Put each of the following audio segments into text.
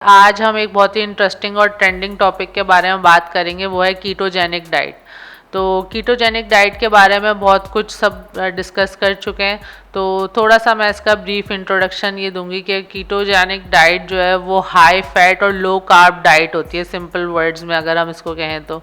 आज हम एक बहुत ही इंटरेस्टिंग और ट्रेंडिंग टॉपिक के बारे में बात करेंगे, वो है कीटोजेनिक डाइट। तो कीटोजेनिक डाइट के बारे में बहुत कुछ सब डिस्कस कर चुके हैं। तो थोड़ा सा मैं इसका ब्रीफ इंट्रोडक्शन ये दूंगी कि कीटोजेनिक डाइट जो है वो हाई फैट और लो कार्ब डाइट होती है, सिंपल वर्ड्स में अगर हम इसको कहें तो।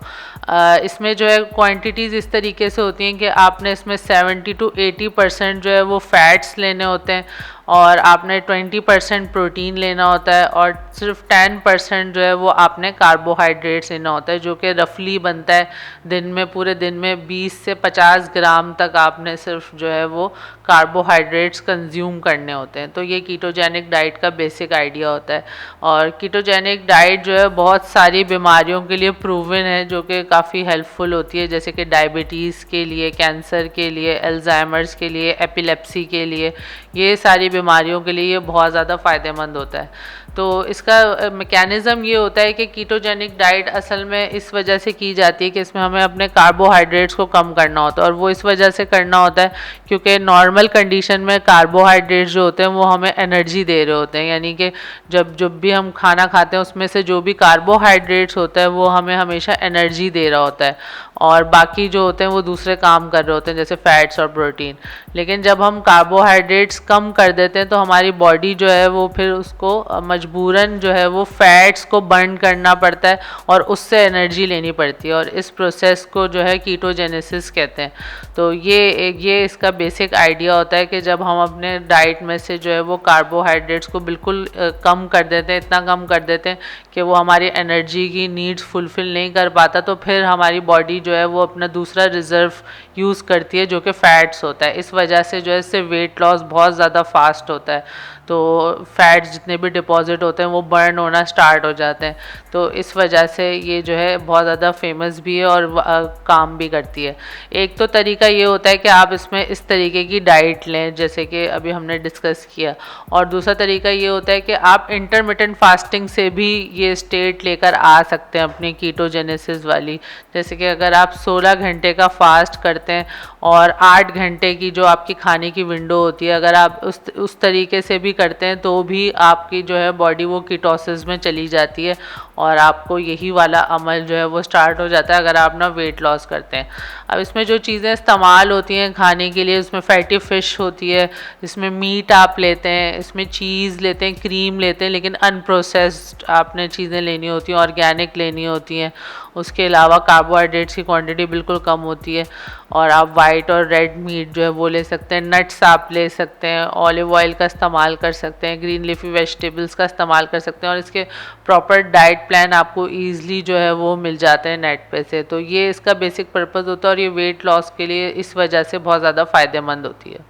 इसमें जो है क्वांटिटीज़ इस तरीके से होती हैं कि आपने इसमें 70 to 80% जो है वो फैट्स लेने होते हैं, और आपने 20% प्रोटीन लेना होता है, और सिर्फ 10% जो है वो आपने कार्बोहाइड्रेट्स लेना होता है, जो कि रफली बनता है दिन में, पूरे दिन में 20 से 50 ग्राम तक आपने सिर्फ जो है वो कार्बोहाइड्रेट्स कंज्यूम करने होते हैं। तो ये कीटोजेनिक डाइट का बेसिक आइडिया होता है। और कीटोजेनिक डाइट जो है बहुत सारी बीमारियों के लिए प्रूवन है, जो कि काफ़ी हेल्पफुल होती है, जैसे कि डायबिटीज़ के लिए, कैंसर के लिए, अल्जाइमर्स के लिए, एपिलेप्सी के लिए, ये सारी बीमारियों के लिए ये बहुत ज़्यादा फ़ायदेमंद होता है। तो इसका मैकेनिज़्म ये होता है कि कीटोजेनिक डाइट असल में इस वजह से की जाती है कि इसमें हमें अपने कार्बोहाइड्रेट्स को कम करना होता है, और वो इस वजह से करना होता है क्योंकि नॉर्मल कंडीशन में कार्बोहाइड्रेट्स जो होते हैं वो हमें एनर्जी दे रहे होते हैं, यानी कि जब भी हम खाना खाते हैं उसमें से जो भी कार्बोहाइड्रेट्स होता है वो हमें हमेशा एनर्जी दे रहा होता है, और बाकी जो होते हैं वो दूसरे काम कर रहे होते हैं, जैसे फैट्स और प्रोटीन। लेकिन जब हम कार्बोहाइड्रेट्स कम कर देते हैं तो हमारी बॉडी जो है वो फिर उसको मजबूरन जो है वो फैट्स को बर्न करना पड़ता है, और उससे एनर्जी लेनी पड़ती है, और इस प्रोसेस को जो है कीटोजेनेसिस कहते हैं। तो ये इसका बेसिक आइडिया होता है कि जब हम अपने डाइट में से जो है वो कार्बोहाइड्रेट्स को बिल्कुल कम कर देते हैं, इतना कम कर देते हैं कि वो हमारी एनर्जी की नीड्स फुलफ़िल नहीं कर पाता, तो फिर हमारी बॉडी जो है वो अपना दूसरा रिज़र्व यूज़ करती है, जो कि फ़ैट्स होता है। इस वजह से जो है इससे वेट लॉस बहुत ज़्यादा फास्ट होता है। तो फैट्स जितने भी डिपॉजिट होते हैं वो बर्न होना स्टार्ट हो जाते हैं। तो इस वजह से ये जो है बहुत ज़्यादा फेमस भी है और काम भी करती है। एक तो तरीका ये होता है कि आप इसमें इस तरीके की डाइट लें, जैसे कि अभी हमने डिस्कस किया, और दूसरा तरीका ये होता है कि आप इंटरमिटेंट फास्टिंग से भी ये स्टेट लेकर आ सकते हैं अपनी कीटोजेनेसिस वाली। जैसे कि अगर आप 16 घंटे का फास्ट करते हैं और 8 घंटे की जो आपकी खाने की विंडो होती है, अगर आप उस तरीके से भी करते हैं तो भी आपकी जो है बॉडी वो कीटोसिस में चली जाती है, और आपको यही वाला अमल जो है वो स्टार्ट हो जाता है अगर आप ना वेट लॉस करते हैं। अब इसमें जो चीज़ें इस्तेमाल होती हैं खाने के लिए, उसमें फैटी फ़िश होती है, इसमें मीट आप लेते हैं, इसमें चीज़ लेते हैं, क्रीम लेते हैं, लेकिन अनप्रोसेस्ड आपने चीज़ें लेनी होती हैं, ऑर्गेनिक लेनी होती हैं। उसके अलावा कार्बोहाइड्रेट्स की क्वांटिटी बिल्कुल कम होती है, और आप वाइट और रेड मीट जो है वो ले सकते हैं, नट्स आप ले सकते हैं, ऑलिव ऑयल का इस्तेमाल कर सकते हैं, ग्रीन लीफी वेजिटेबल्स का इस्तेमाल कर सकते हैं, और इसके प्रॉपर डाइट प्लान आपको ईज़िली जो है वो मिल जाते हैं नेट पे से। तो ये इसका बेसिक पर्पज़ होता है, और ये वेट लॉस के लिए इस वजह से बहुत ज़्यादा फ़ायदेमंद होती है।